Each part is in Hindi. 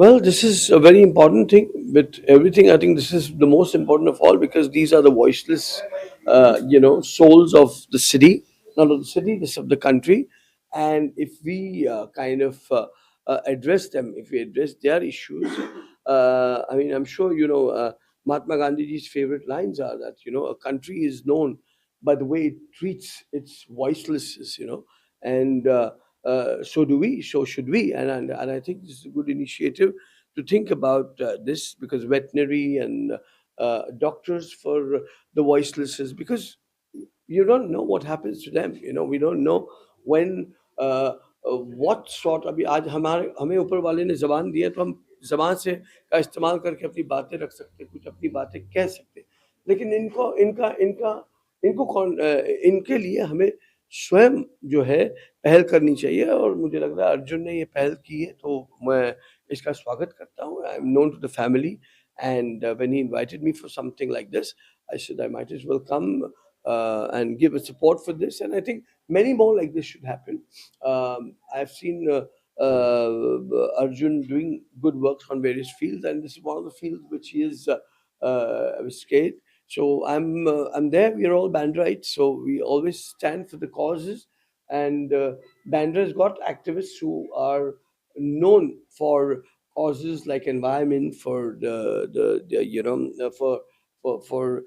Well, this is a very important thing. With everything, I think this is the most important of all because these are the voiceless, souls of the city, not of the city, this of the country. And if we address them, if we address their issues, I mean, I'm sure Mahatma Gandhi's favorite lines are that a country is known by the way it treats its voicelesses, and so do we, so should we, and I think this is a good initiative to think about this because veterinary and doctors for the voicelesses, because you don't know what happens to them. We don't know when what sort अभी आज हमारे हमें ऊपर वाले ने जबान दी है तो हम जबान से का इस्तेमाल करके अपनी बातें रख सकते हैं, कुछ अपनी बातें कह सकते हैं, लेकिन इनको इनका इनका इनको कौन इनके लिए हमें स्वयं जो है पहल करनी चाहिए, और मुझे लग रहा है अर्जुन ने ये पहल की है तो मैं इसका स्वागत करता हूँ. I am known to the family and when he invited me for something like this, I said I might as well come and give a support for this. And I think many more like this should happen. I've seen Arjun doing good works on various fields, and this is one of the fields which he is scared. So I'm there. We are all Bandrites, so we always stand for the causes. And Bandra's got activists who are known for causes like environment, for the for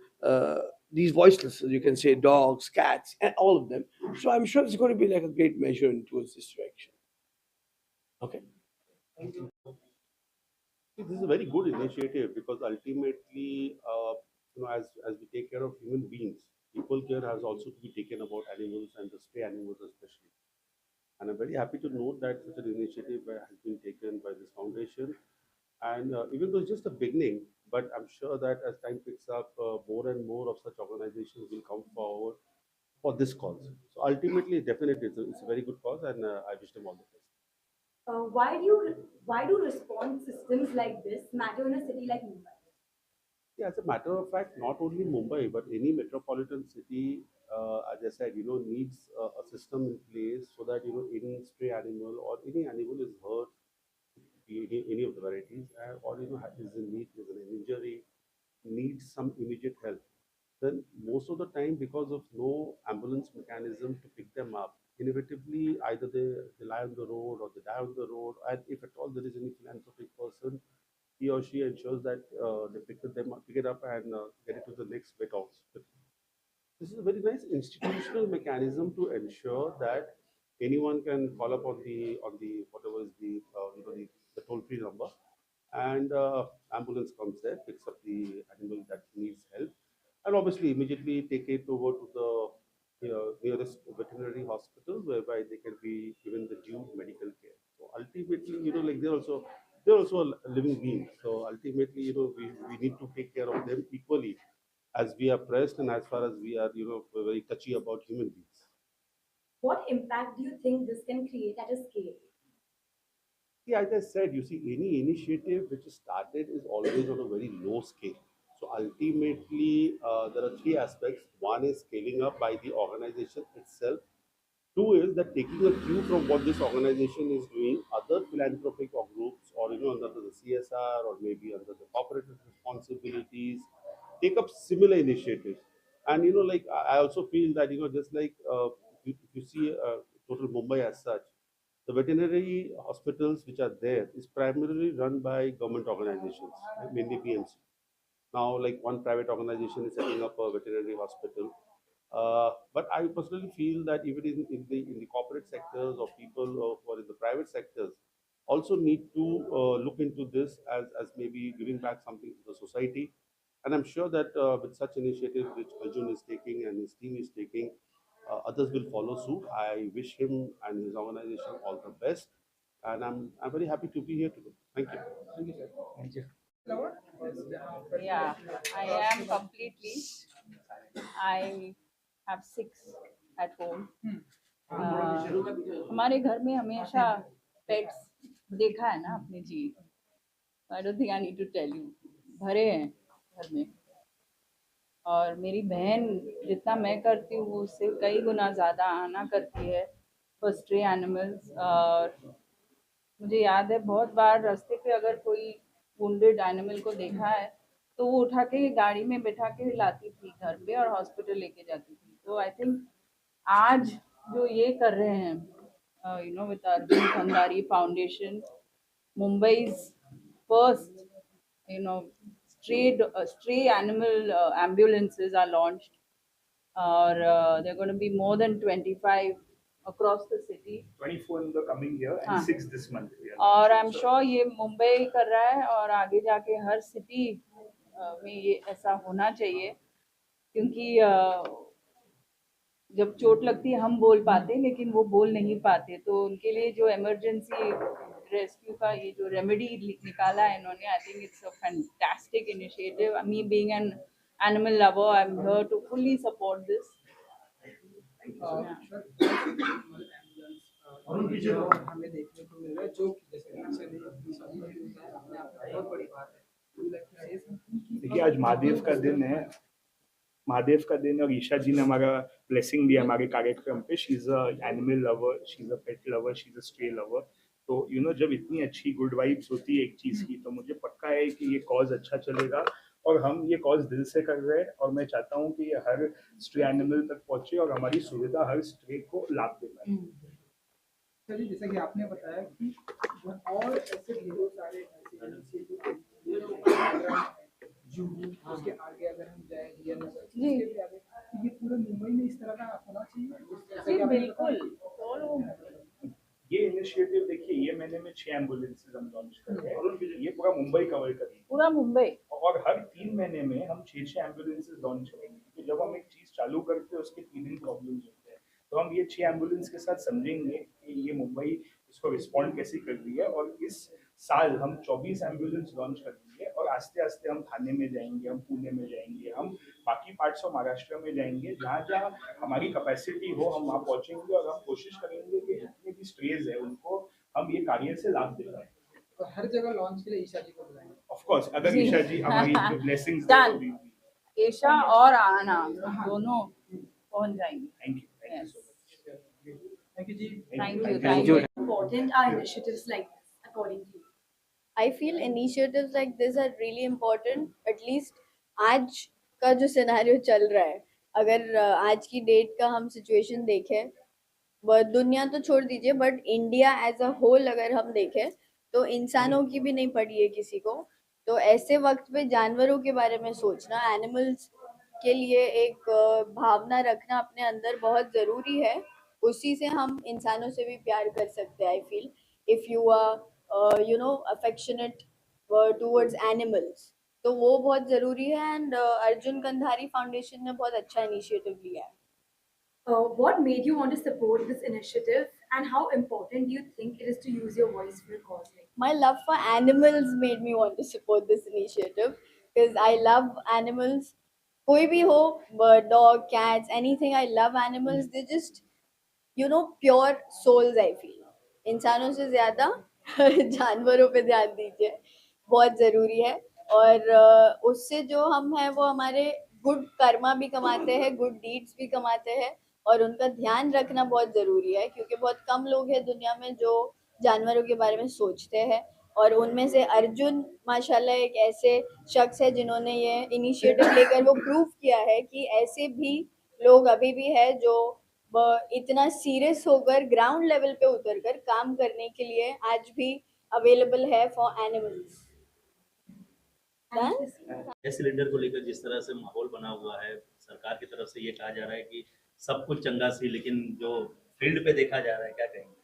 these voiceless, you can say dogs, cats, and all of them. So I'm sure it's going to be like a great measure towards this direction. Okay. This is a very good initiative because ultimately, as we take care of human beings, equal care has also to be taken about animals and the stray animals especially. And I'm very happy to note that such an initiative has been taken by this foundation. And even though it's just a beginning, but I'm sure that as time picks up, more and more of such organizations will come forward for this cause. So ultimately, definitely, it's a very good cause, and I wish them all the best. Why do response systems like this matter in a city like Mumbai? Yeah, as a matter of fact, not only Mumbai, but any metropolitan city, as I said, needs a system in place so that, any stray animal or any animal is hurt, be any of the varieties, or, is in need, is an injury, needs some immediate help. Then most of the time, because of no ambulance mechanism to pick them up, inevitably either they lie on the road or they die on the road. And if at all there is any philanthropic person, he or she ensures that they pick it up and get it to the next vet hospital. This is a very nice institutional mechanism to ensure that anyone can call up on the whatever is the toll free number, and ambulance comes there, picks up the animal that needs help, and obviously immediately take it over to the nearest veterinary hospital whereby they can be given the due medical care. So ultimately, like they're also a living being. So ultimately, we need to take care of them equally as we are pressed and as far as we are, very touchy about human beings. What impact do you think this can create at a scale? Yeah, as I said, you see, any initiative which is started is always on a very low scale. So ultimately, there are three aspects. One is scaling up by the organization itself. Two is that taking a cue from what this organization is doing, other philanthropic or groups, or under the CSR or maybe under the corporate responsibilities, take up similar initiatives. And like I also feel that just like if you see total Mumbai as such, the veterinary hospitals which are there is primarily run by government organizations, mainly BMC. Now, like one private organization is setting up a veterinary hospital. But I personally feel that even in the corporate sectors or people who are in the private sectors also need to look into this as maybe giving back something to the society. And I'm sure that with such initiatives which Arjun is taking and his team is taking, others will follow suit. I wish him and his organization all the best. And I'm very happy to be here today. Thank you. Thank you, sir. Thank you. Yeah, I am completely. I have six at home. हमारे घर में हमेशा पेट्स देखा है ना आपने जी. I don't think I need to tell you. भरे हैं घर में. और मेरी बहन जितना मैं करती हूँ उससे कई गुना ज़्यादा आना करती है फॉर स्ट्रे एनिमल्स. और मुझे याद है बहुत बार रास्ते पे अगर कोई वुंडेड एनिमल को देखा है तो वो उठा के गाड़ी में बैठा के लाती थी घर पे और हॉस्पिटल लेके जाती थी। तो आई थिंक आज जो ये कर रहे हैं with Arjun खंडारी foundation, Mumbai's first, you know, stray animal ambulances are launched, or there are going to be more than 25 across the city. 24 in the coming year and हाँ. 6 this month. We are और आई एम launching. श्योर ये मुंबई कर रहा है और आगे जाके हर सिटी में ये ऐसा होना चाहिए, क्योंकि जब चोट लगती है हम बोल पाते हैं लेकिन वो बोल नहीं पाते, तो उनके लिए जो इमरजेंसी रेस्क्यू का ये जो रेमेडी निकाला है इन्होंने, I think it's a fantastic initiative. Me being an animal lover, I am here to fully support this. हमें देखने को मिल रहा है जो कि जैसे अपने आप में बहुत बड़ी बात है। देखिए आज महादेव का दिन है, महादेव का दिन, और ईशा जी ने हमारा ब्लेसिंग दिया हमारे कार्यक्रम पे। She is a animal lover, she is a pet lover, she is a stray lover. तो जब इतनी अच्छी गुड वाइब्स होती है एक चीज की, तो मुझे पक्का है कि ये कॉज अच्छा चलेगा और हम ये कॉज दिल से कर रहे हैं। और मैं चाहता हूँ कि ये हर स्ट्रे एनिमल तक पहुंचे और हमारी सुविधा हर स्ट्रे को लाभ दे पाए। चलिए, जैसा कि आपने बताया कि और ऐसे ढेरों सारे ऐसे इनिशिएटिव जुहू, उसके आगे अगर हम जाए नगर, जी। उसके भी आगे, तो ये पूरे मुंबई में इस तरह का होना चाहिए। जैसा जी कि आपने बिल्कुल। बताया। ये इनिशिएटिव देखिए, ये महीने में 6 एम्बुलेंसेज हम लॉन्च कर रहे हैं। ये पूरा मुंबई कवर करेंगे पूरा मुंबई। और हर 3 महीने में हम 6 एम्बुलेंसेज लॉन्च करेंगे, क्योंकि जब हम एक चीज चालू करते हैं उसके 3 दिन प्रॉब्लम्स होते हैं। तो हम ये 6 एम्बुलेंस के साथ समझेंगे कि ये मुंबई इसको रिस्पॉन्ड कैसे कर रही है। और इस साल हम 24 एम्बुलेंस लॉन्च करेंगे और आस्ते आस्ते हम थाने में जाएंगे, हम पुणे में जाएंगे, हम बाकी पार्ट्स ऑफ महाराष्ट्र में जाएंगे। जहाँ जहाँ हमारी कैपेसिटी हो हम वहाँ पहुँचेंगे और हम कोशिश करेंगे कि जितने भी स्ट्रेज है उनको हम ये कार्य से लाभ दे पाए। तो हर जगह लॉन्च के लिए ईशा जी को बुलाएंगे। ऑफ कोर्स, अगर जी। ईशा जी हमारी ब्लेसिंग्स Done. ईशा और आना दोनों पहुंच जाएंगे। Thank you so much. Thank you ji. Thank you. Important are initiatives like this, according to you? I feel initiatives like this are really important. At least आज का जो सिनेरियो चल रहा है, अगर आज की डेट का हम सिचुएशन देखें, दुनिया तो छोड़ दीजिए, but India as a whole अगर हम देखें तो इंसानों की भी नहीं पड़ी है किसी को। तो ऐसे वक्त पे जानवरों के बारे में सोचना, एनिमल्स के लिए एक भावना रखना अपने अंदर बहुत ज़रूरी है। उसी से हम इंसानों से भी प्यार कर सकते हैं। I feel if you are affectionate towards animals, तो वो बहुत ज़रूरी है। एंड अर्जुन कंधारी फाउंडेशन ने बहुत अच्छा इनिशिएटिव लिया है। What made you want to support this initiative, and how important do you think it is to use your voice for a cause like My love for animals made me want to support this initiative because I love animals. कोई भी हो, dog, cats, anything. I love animals. They just, pure souls. I feel. इंसानों से ज़्यादा जानवरों पे ध्यान दीजिए, बहुत ज़रूरी है। और उससे जो हम हैं वो हमारे गुड कर्मा भी कमाते हैं, गुड डीड्स भी कमाते हैं, और उनका ध्यान रखना बहुत ज़रूरी है, क्योंकि बहुत कम लोग हैं दुनिया में जो जानवरों के बारे में सोचते हैं। और उनमें से अर्जुन माशाल्लाह एक ऐसे शख्स है जिन्होंने ये इनिशिएटिव लेकर वो प्रूव किया है कि ऐसे भी लोग अभी भी है जो इतना सीरियस होकर ग्राउंड लेवल पे उतरकर काम करने के लिए आज भी अवेलेबल है फॉर एनिमल्स। गैस सिलेंडर को लेकर जिस तरह से माहौल बना हुआ है, सरकार की तरफ से ये कहा जा रहा है कि सब कुछ चंगा सी, लेकिन जो फील्ड पे देखा जा रहा है, क्या कहेंगे?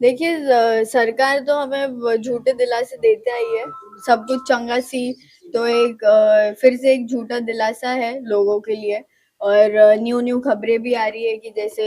देखिए, सरकार तो हमें झूठे दिलासे देते आई है, सब कुछ चंगा सी, तो एक फिर से एक झूठा दिलासा है लोगों के लिए। और न्यू खबरें भी आ रही है कि जैसे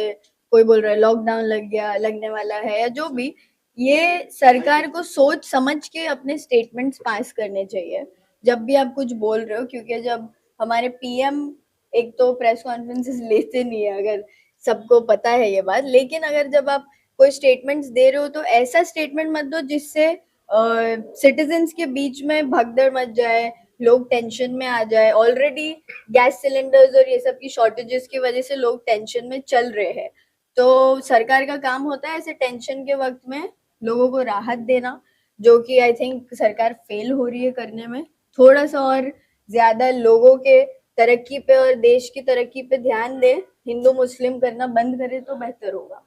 कोई बोल रहा है लॉकडाउन लगने वाला है या जो भी। ये सरकार को सोच समझ के अपने स्टेटमेंट्स पास करने चाहिए जब भी आप कुछ बोल रहे हो, क्योंकि जब हमारे पीएम एक तो प्रेस कॉन्फ्रेंसेस लेते नहीं है, अगर सबको पता है ये बात, लेकिन अगर जब आप कोई स्टेटमेंट्स दे रहे हो तो ऐसा स्टेटमेंट मत दो जिससे सिटीजन्स के बीच में भगदड़ मच जाए, लोग टेंशन में आ जाए। ऑलरेडी गैस सिलेंडर्स और ये सब की शॉर्टेजेस की वजह से लोग टेंशन में चल रहे हैं। तो सरकार का काम होता है ऐसे टेंशन के वक्त में लोगों को राहत देना, जो कि आई थिंक सरकार फेल हो रही है करने में। थोड़ा सा और ज्यादा लोगों के तरक्की पे और देश की तरक्की पे ध्यान दे, हिंदू मुस्लिम करना बंद करे तो बेहतर होगा।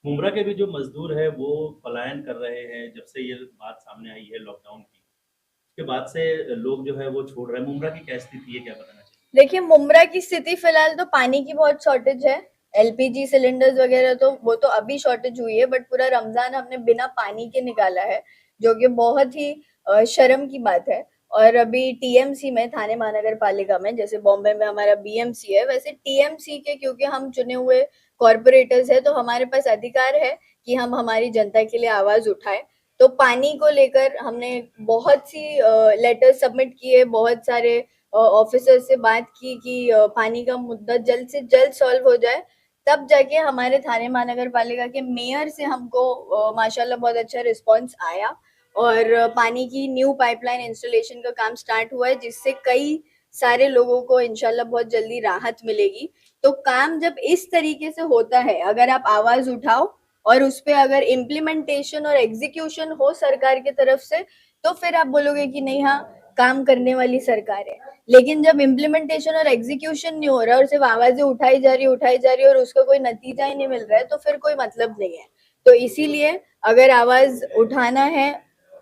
मुंब्रा के भी जो मजदूर है वो पलायन कर रहे हैं जब से ये बात सामने आई है लॉकडाउन की, उसके बाद से लोग जो है वो छोड़ रहे हैं। मुंब्रा की क्या स्थिति है, क्या बताना चाहिए? देखिए, मुंब्रा की स्थिति फिलहाल तो पानी की बहुत शॉर्टेज है। एलपीजी सिलेंडर्स वगैरह तो वो तो अभी शॉर्टेज हुई है, बट पूरा रमजान हमने बिना पानी के निकाला है, जो कि बहुत ही शर्म की बात है। और अभी टीएमसी में, थाने महानगर पालिका में, जैसे बॉम्बे में हमारा बीएमसी है, वैसे टीएमसी के, क्योंकि हम चुने हुए कॉर्पोरेटर्स है, तो हमारे पास अधिकार है कि हम हमारी जनता के लिए आवाज उठाए। तो पानी को लेकर हमने बहुत सी लेटर सबमिट किए, बहुत सारे ऑफिसर से बात की कि पानी का मुद्दा जल्द से जल्द सॉल्व हो जाए। तब जाके हमारे थाने महानगर पालिका के मेयर से हमको माशाल्लाह बहुत अच्छा रिस्पांस आया, और पानी की न्यू पाइपलाइन इंस्टॉलेशन का काम स्टार्ट हुआ है, जिससे कई सारे लोगों को इंशाल्लाह बहुत जल्दी राहत मिलेगी। तो काम जब इस तरीके से होता है, अगर आप आवाज उठाओ और उस पे अगर इम्प्लीमेंटेशन और एग्जीक्यूशन हो सरकार की तरफ से, तो फिर आप बोलोगे कि नहीं, हाँ, काम करने वाली सरकार है। लेकिन जब इम्प्लीमेंटेशन और एग्जीक्यूशन नहीं हो रहा और सिर्फ आवाजें उठाई जा रही और उसका कोई नतीजा ही नहीं मिल रहा है, तो फिर कोई मतलब नहीं है। तो इसीलिए अगर आवाज उठाना है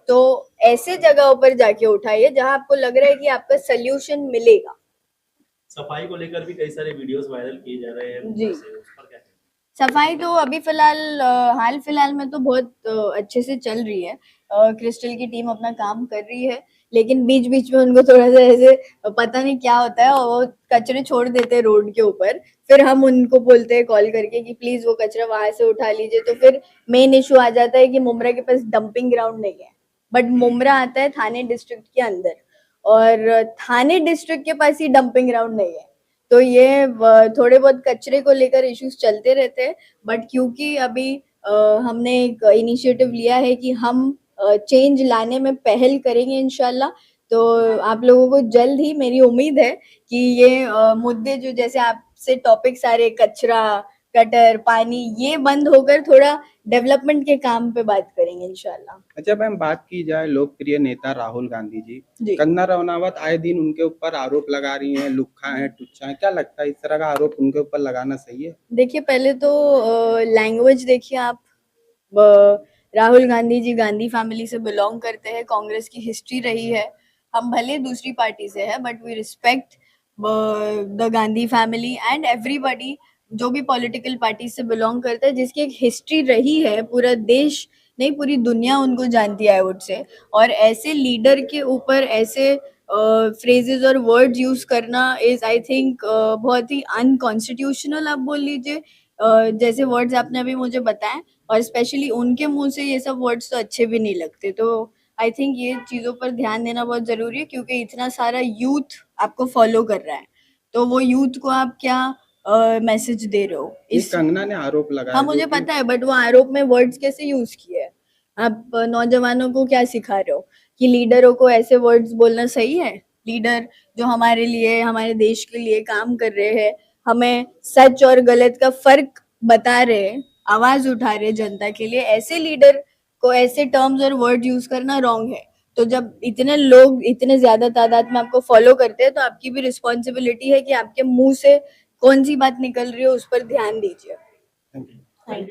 तो ऐसे जगहों पर जाके उठाइए जहां आपको लग रहा है कि आपका सोल्यूशन मिलेगा। सफाई को लेकर भी कई सारे वीडियोस वायरल किए जा रहे हैं जी। मुंबई से, उस पर क्या कहें? सफाई तो अभी फिलहाल हाल फिलहाल में तो बहुत अच्छे से चल रही है। क्रिस्टल की टीम अपना काम कर रही है, लेकिन बीच बीच में उनको थोड़ा सा ऐसे पता नहीं क्या होता है, और वो कचरे छोड़ देते हैं रोड के ऊपर। फिर हम उनको बोलते हैं कॉल करके कि प्लीज वो कचरा वहां से उठा लीजिए। तो फिर मेन इशू आ जाता है कि मुंब्रा के पास डंपिंग ग्राउंड नहीं है, बट मुंब्रा आता है थाने डिस्ट्रिक्ट के अंदर, और थाने डिस्ट्रिक्ट के पास ही डंपिंग ग्राउंड नहीं है। तो ये थोड़े बहुत कचरे को लेकर इश्यूज चलते रहते हैं, बट क्योंकि अभी हमने एक इनिशिएटिव लिया है कि हम चेंज लाने में पहल करेंगे इंशाल्लाह। तो आप लोगों को जल्द ही, मेरी उम्मीद है कि ये मुद्दे जो जैसे आपसे टॉपिक सारे कचरा, गटर, पानी, ये बंद होकर थोड़ा डेवलपमेंट के काम पे बात करेंगे इंशाल्लाह। अच्छा मैम, बात की जाए लोकप्रिय नेता राहुल गांधी जी, जी। कंगना रनौत आए दिन उनके ऊपर आरोप लगा रही हैं, लुक्खा है, टुच्चा है। क्या लगता है, इस तरह का आरोप उनके ऊपर लगाना सही है? देखिए, पहले तो लैंग्वेज देखिए आप। राहुल गांधी जी गांधी फैमिली से बिलोंग करते हैं, कांग्रेस की हिस्ट्री रही है। हम भले दूसरी पार्टी से है, but we respect the Gandhi family and everybody जो भी पॉलिटिकल पार्टी से बिलोंग करता है, जिसकी एक हिस्ट्री रही है। पूरा देश नहीं, पूरी दुनिया उनको जानती है, आई वुड से। और ऐसे लीडर के ऊपर ऐसे फ्रेजेस और वर्ड्स यूज करना इज, आई थिंक, बहुत ही अनकॉन्स्टिट्यूशनल आप बोल लीजिए। जैसे वर्ड्स आपने अभी मुझे बताए, और स्पेशली उनके मुंह से ये सब वर्ड्स तो अच्छे भी नहीं लगते। तो आई थिंक ये चीजों पर ध्यान देना बहुत जरूरी है, क्योंकि इतना सारा यूथ आपको फॉलो कर रहा है, तो वो यूथ को आप क्या मैसेज दे रहे हो ये इस। कंगना ने आरोप लगाया हाँ, जो मुझे कि- पता है, बट वो आरोप में वर्ड्स कैसे यूज किए हैं? आप नौजवानों को क्या सिखा रहे हो कि लीडरों को ऐसे वर्ड्स बोलना सही है? लीडर जो हमारे लिए, हमारे देश के लिए काम कर रहे हैं, हमें सच और गलत का फर्क बता रहे हैं, आवाज उठा रहे हैं जनता के लिए, ऐसे लीडर को ऐसे टर्म्स और वर्ड यूज करना रॉन्ग है। तो जब इतने लोग इतने ज्यादा तादाद में आपको फॉलो करते हैं, तो आपकी भी रिस्पॉन्सिबिलिटी है कि आपके मुंह से कौन सी बात निकल रही है उस पर ध्यान दीजिए। Thank you. Thank you.